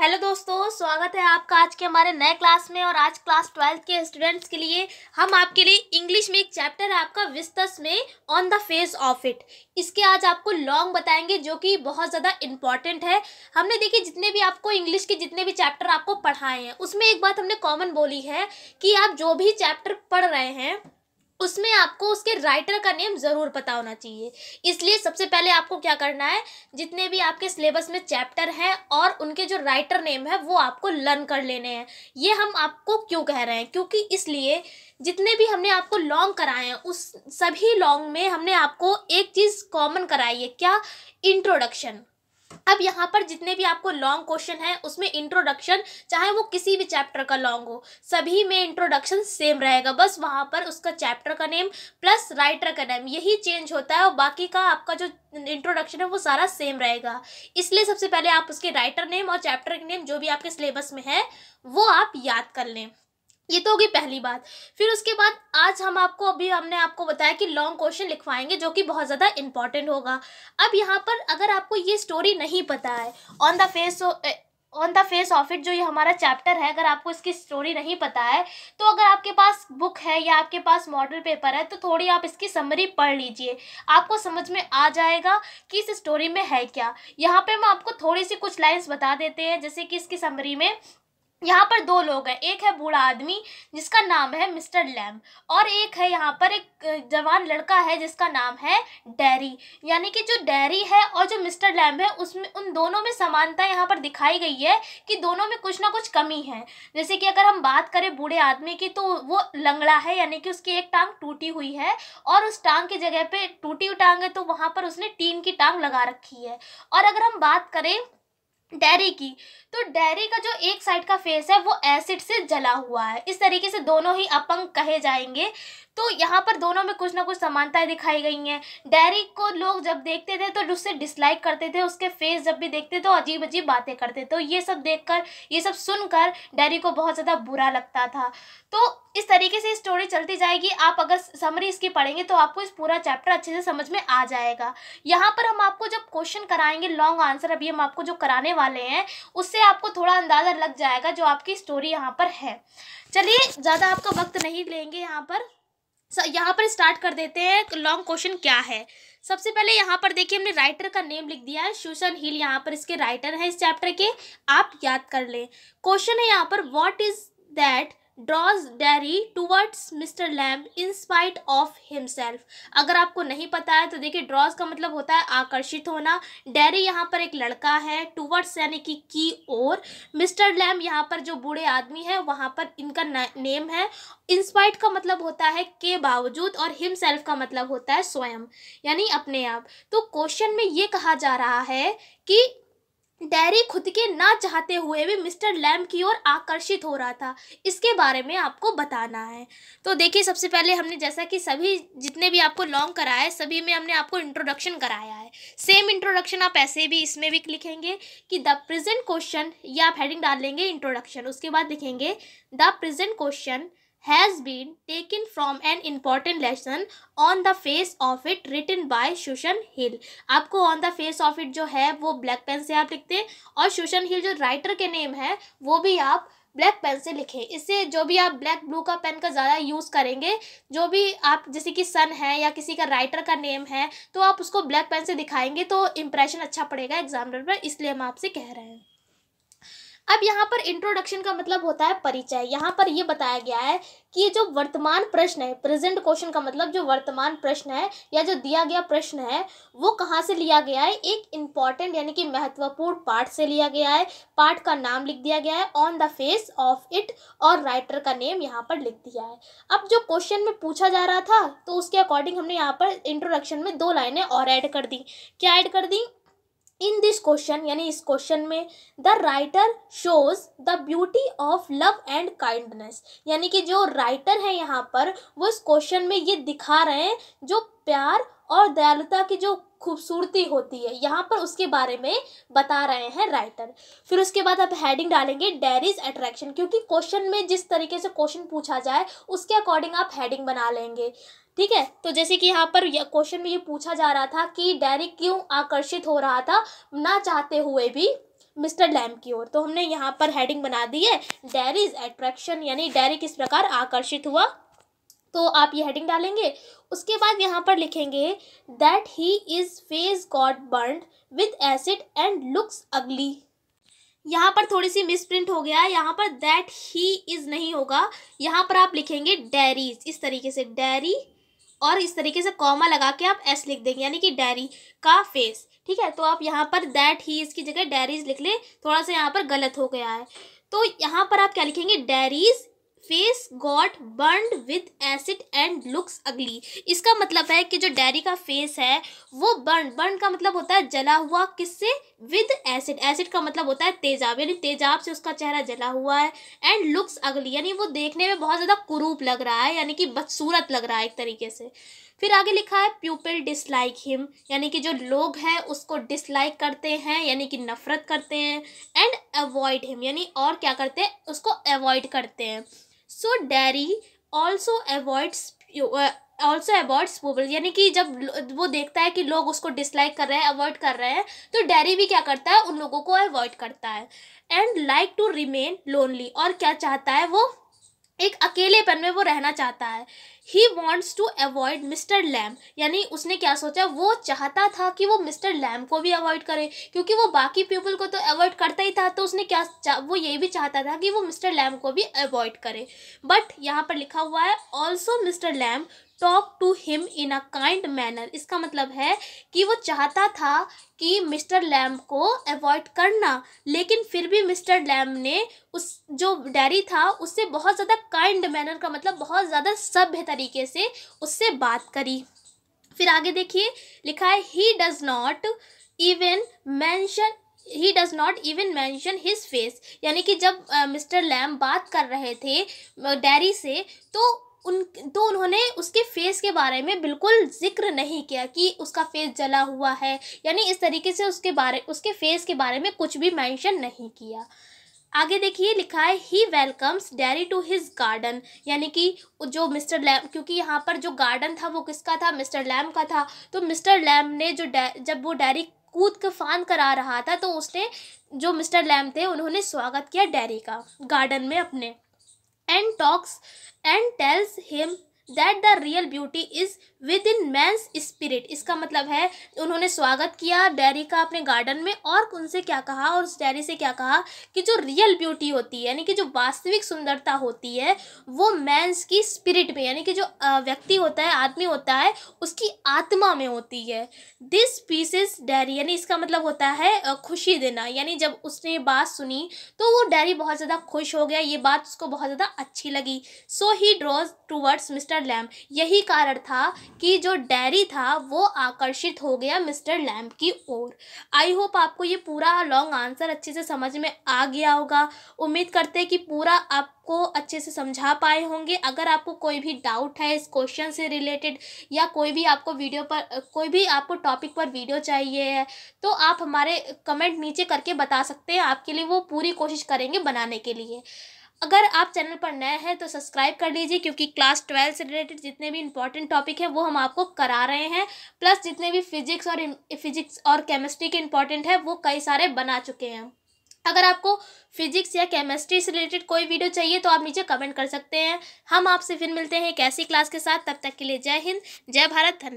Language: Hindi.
हेलो दोस्तों, स्वागत है आपका आज के हमारे नए क्लास में। और आज क्लास 12 के स्टूडेंट्स के लिए हम आपके लिए इंग्लिश में एक चैप्टर है आपका विस्तस में on the face of it. इसके आज आपको लॉन्ग बताएंगे जो कि बहुत ज़्यादा इम्पॉर्टेंट है। हमने देखिए जितने भी आपको इंग्लिश के जितने भी चैप्टर आपको पढ़ाए हैं उसमें एक बात हमने कॉमन बोली है कि आप जो भी चैप्टर पढ़ रहे हैं उसमें आपको उसके राइटर का नेम ज़रूर पता होना चाहिए। इसलिए सबसे पहले आपको क्या करना है, जितने भी आपके सिलेबस में चैप्टर हैं और उनके जो राइटर नेम है वो आपको लर्न कर लेने हैं। ये हम आपको क्यों कह रहे हैं, क्योंकि इसलिए जितने भी हमने आपको लॉन्ग कराए हैं उस सभी लॉन्ग में हमने आपको एक चीज़ कॉमन कराई है, क्या? इंट्रोडक्शन। अब यहाँ पर जितने भी आपको लॉन्ग क्वेश्चन है उसमें इंट्रोडक्शन, चाहे वो किसी भी चैप्टर का लॉन्ग हो, सभी में इंट्रोडक्शन सेम रहेगा। बस वहाँ पर उसका चैप्टर का नेम प्लस राइटर का नेम यही चेंज होता है और बाकी का आपका जो इंट्रोडक्शन है वो सारा सेम रहेगा। इसलिए सबसे पहले आप उसके राइटर नेम और चैप्टर के नेम जो भी आपके सिलेबस में है वो आप याद कर लें। ये तो होगी पहली बात। फिर उसके बाद आज हमने आपको बताया कि लॉन्ग क्वेश्चन लिखवाएंगे जो कि बहुत ज़्यादा इंपॉर्टेंट होगा। अब यहाँ पर अगर आपको ये स्टोरी नहीं पता है on the face of it, जो ये हमारा चैप्टर है, अगर आपको इसकी स्टोरी नहीं पता है तो अगर आपके पास बुक है या आपके पास मॉडल पेपर है तो थोड़ी आप इसकी समरी पढ़ लीजिए, आपको समझ में आ जाएगा कि इस स्टोरी में है क्या। यहाँ पे हम आपको थोड़ी सी कुछ लाइन्स बता देते हैं, जैसे कि इसकी समरी में यहाँ पर दो लोग हैं, एक है बूढ़ा आदमी जिसका नाम है मिस्टर लैम्ब और एक है यहाँ पर एक जवान लड़का है जिसका नाम है डैरी। यानी कि जो डैरी है और जो मिस्टर लैम्ब है उसमें उन दोनों में समानता यहाँ पर दिखाई गई है कि दोनों में कुछ ना कुछ कमी है। जैसे कि अगर हम बात करें बूढ़े आदमी की तो वो लंगड़ा है, यानी कि उसकी एक टांग टूटी हुई है और उस टांग की जगह पे टूटी हुई टांग है तो वहाँ पर उसने टीन की टांग लगा रखी है। और अगर हम बात करें डैरी की तो डैरी का जो एक साइड का फेस है वो एसिड से जला हुआ है। इस तरीके से दोनों ही अपंग कहे जाएंगे। तो यहाँ पर दोनों में कुछ ना कुछ समानताएं दिखाई गई हैं। डैरी को लोग जब देखते थे तो उससे डिसलाइक करते थे, उसके फेस जब भी देखते तो अजीब अजीब बातें करते। तो ये सब देखकर, ये सब सुनकर डैरी को बहुत ज़्यादा बुरा लगता था। तो इस तरीके से स्टोरी चलती जाएगी। आप अगर समरी इसकी पढ़ेंगे तो आपको इस पूरा चैप्टर अच्छे से समझ में आ जाएगा। यहाँ पर हम आपको जब क्वेश्चन कराएंगे लॉन्ग आंसर, अभी हम आपको जो कराने वाले हैं उससे आपको थोड़ा अंदाज़ा लग जाएगा जो आपकी स्टोरी यहाँ पर है। चलिए ज़्यादा आपका वक्त नहीं लेंगे, यहाँ पर स्टार्ट कर देते हैं लॉन्ग क्वेश्चन क्या है। सबसे पहले यहाँ पर देखिए हमने राइटर का नेम लिख दिया है, सूसन हिल यहाँ पर इसके राइटर हैं इस चैप्टर के, आप याद कर लें। क्वेश्चन है यहाँ पर, what is that draws Derry towards mister Lamb in spite of himself. अगर आपको नहीं पता है तो देखिए ड्रॉज का मतलब होता है आकर्षित होना, डैरी यहाँ पर एक लड़का है, टूवर्ड्स यानी कि ओर, मिस्टर लैम्ब यहाँ पर जो बूढ़े आदमी है वहाँ पर इनका नेम है, इंस्पाइट का मतलब होता है के बावजूद और हिमसेल्फ का मतलब होता है स्वयं यानी अपने आप। तो क्वेश्चन में ये कहा जा रहा है कि डैरी खुद के ना चाहते हुए भी मिस्टर लैम्ब की ओर आकर्षित हो रहा था, इसके बारे में आपको बताना है। तो देखिए सबसे पहले हमने जैसा कि सभी जितने भी आपको लॉन्ग कराया है सभी में हमने आपको इंट्रोडक्शन कराया है। सेम इंट्रोडक्शन आप ऐसे भी इसमें भी लिखेंगे कि द प्रेजेंट क्वेश्चन, या आप हेडिंग डाल लेंगे इंट्रोडक्शन, उसके बाद लिखेंगे the present question has been taken from an important lesson on the face of it written by Susan Hill। आपको on the face of it जो है वो ब्लैक पेन से आप लिखते हैं और Susan Hill जो राइटर के नेम है वो भी आप ब्लैक पेन से लिखें। इससे जो भी आप ब्लैक ब्लू का पेन का ज़्यादा यूज़ करेंगे, जो भी आप जैसे कि सन है या किसी का राइटर का नेम है तो आप उसको ब्लैक पेन से दिखाएंगे तो इम्प्रेशन अच्छा पड़ेगा एग्जामिनर पर, इसलिए हम आपसे कह रहे हैं। अब यहाँ पर इंट्रोडक्शन का मतलब होता है परिचय। यहाँ पर ये बताया गया है कि जो वर्तमान प्रश्न है, प्रेजेंट क्वेश्चन का मतलब जो वर्तमान प्रश्न है या जो दिया गया प्रश्न है वो कहाँ से लिया गया है, एक इम्पॉर्टेंट यानी कि महत्वपूर्ण पाठ से लिया गया है। पाठ का नाम लिख दिया गया है on the face of it और राइटर का नेम यहाँ पर लिख दिया है। अब जो क्वेश्चन में पूछा जा रहा था तो उसके अकॉर्डिंग हमने यहाँ पर इंट्रोडक्शन में 2 लाइनें और ऐड कर दी। क्या ऐड कर दी? इन दिस क्वेश्चन यानी इस क्वेश्चन में the writer shows the beauty of love and kindness, यानी कि जो राइटर है यहाँ पर वो इस क्वेश्चन में ये दिखा रहे हैं जो प्यार और दयालुता की जो खूबसूरती होती है यहाँ पर उसके बारे में बता रहे हैं राइटर। फिर उसके बाद आप हेडिंग डालेंगे डैरीज अट्रैक्शन, क्योंकि क्वेश्चन में जिस तरीके से क्वेश्चन पूछा जाए उसके अकॉर्डिंग आप हेडिंग बना लेंगे। ठीक है, तो जैसे कि यहाँ पर क्वेश्चन में ये पूछा जा रहा था कि डैरी क्यों आकर्षित हो रहा था ना चाहते हुए भी मिस्टर लैम्ब की ओर। तो हमने यहाँ पर हेडिंग बना दी है डेरीज अट्रैक्शन, यानी डेरी किस प्रकार आकर्षित हुआ। तो आप ये हेडिंग डालेंगे। उसके बाद यहाँ पर लिखेंगे that he is face got burned with acid and looks अगली। यहाँ पर थोड़ी सी मिसप्रिंट हो गया है, यहाँ पर दैट ही इज नहीं होगा, यहाँ पर आप लिखेंगे डेरीज, इस तरीके से डेरी, और इस तरीके से कॉमा लगा के आप एस लिख देंगे, यानी कि डेरी का फेस। ठीक है, तो आप यहाँ पर दैट ही इज की जगह डेरीज लिख ले, थोड़ा सा यहाँ पर गलत हो गया है। तो यहाँ पर आप क्या लिखेंगे, dairies face got burned with acid and looks अगली। इसका मतलब है कि जो डेरी का फेस है वो बर्न का मतलब होता है जला हुआ, किससे, विद एसिड, एसिड का मतलब होता है तेजाब, यानी तेजाब से उसका चेहरा जला हुआ है। एंड लुक्स अगली, यानी वो देखने में बहुत ज़्यादा कुरूप लग रहा है, यानी कि बदसूरत लग रहा है एक तरीके से। फिर आगे लिखा है पीपल डिसलाइक हिम, यानी कि जो लोग हैं उसको डिसलाइक करते हैं, यानी कि नफरत करते हैं। एंड अवॉइड हिम, यानी और क्या करते हैं, उसको अवॉइड करते हैं। सो डेरी ऑल्सो अवॉइड्स पीपल, यानी कि जब वो देखता है कि लोग उसको डिसलाइक कर रहे हैं, अवॉइड कर रहे हैं, तो डेरी भी क्या करता है, उन लोगों को अवॉइड करता है। And like to remain lonely, और क्या चाहता है वो, एक अकेलेपन में वो रहना चाहता है। He wants to avoid Mr Lamb, यानी उसने क्या सोचा, वो चाहता था कि वो मिस्टर लैम्ब को भी अवॉइड करे, क्योंकि वो बाकी पीपल को तो अवॉइड करता ही था, तो उसने वो ये भी चाहता था कि वो मिस्टर लैम्ब को भी अवॉइड करे। बट यहाँ पर लिखा हुआ है also Mr Lamb talk to him in a kind manner. इसका मतलब है कि वो चाहता था कि मिस्टर लैम्ब को अवॉइड करना, लेकिन फिर भी मिस्टर लैम्ब ने उस जो डेरी था उससे बहुत ज़्यादा काइंड मैनर का मतलब बहुत ज़्यादा सभ्य तरीके से उससे बात करी। फिर आगे देखिए लिखा है he does not even mention his face, यानी कि जब मिस्टर लैम्ब बात कर रहे थे डेरी से, तो उन्होंने उसके फेस के बारे में बिल्कुल जिक्र नहीं किया कि उसका फेस जला हुआ है, यानी इस तरीके से उसके फेस के बारे में कुछ भी मेंशन नहीं किया। आगे देखिए लिखा है he welcomes dairy to his garden, यानी कि जो मिस्टर लैम्ब, क्योंकि यहाँ पर जो गार्डन था वो किसका था, मिस्टर लैम्ब का था, तो मिस्टर लैम्ब ने जब वो डेरी कूद के फान करा रहा था, तो उसने जो मिस्टर लैम्ब थे उन्होंने स्वागत किया डेरी का गार्डन में अपने। and talks and tells him that the real beauty is within man's spirit। इसका मतलब है उन्होंने स्वागत किया डेरी का अपने गार्डन में, और उनसे क्या कहा, और उस डेरी से क्या कहा कि जो रियल ब्यूटी होती है, यानी कि जो वास्तविक सुंदरता होती है, वो मैंस की स्पिरिट में, यानी कि जो व्यक्ति होता है, आदमी होता है, उसकी आत्मा में होती है। दिस पीसेस डेरी, यानी इसका मतलब होता है खुशी देना, यानी जब उसने ये बात सुनी तो वो डेरी बहुत ज़्यादा खुश हो गया, ये बात उसको बहुत ज़्यादा अच्छी लगी। So he draws towards mister Lamb, यही कारण था कि जो डेरी था वो आकर्षित हो गया मिस्टर लैम्ब की ओर। आई होप आपको ये पूरा लॉन्ग आंसर अच्छे से समझ में आ गया होगा। उम्मीद करते हैं कि पूरा आपको अच्छे से समझा पाए होंगे। अगर आपको कोई भी डाउट है इस क्वेश्चन से रिलेटेड, या कोई भी आपको टॉपिक पर वीडियो चाहिए है, तो आप हमारे कमेंट नीचे करके बता सकते हैं, आपके लिए वो पूरी कोशिश करेंगे बनाने के लिए। अगर आप चैनल पर नए हैं तो सब्सक्राइब कर लीजिए, क्योंकि क्लास 12 से रिलेटेड जितने भी इंपॉर्टेंट टॉपिक है वो हम आपको करा रहे हैं, प्लस जितने भी फिजिक्स और केमिस्ट्री के इंपॉर्टेंट है वो कई सारे बना चुके हैं। अगर आपको फिजिक्स या केमिस्ट्री से रिलेटेड कोई वीडियो चाहिए तो आप नीचे कमेंट कर सकते हैं। हम आपसे फिर मिलते हैं एक ऐसी क्लास के साथ, तब तक के लिए जय हिंद, जय भारत, धन्यवाद।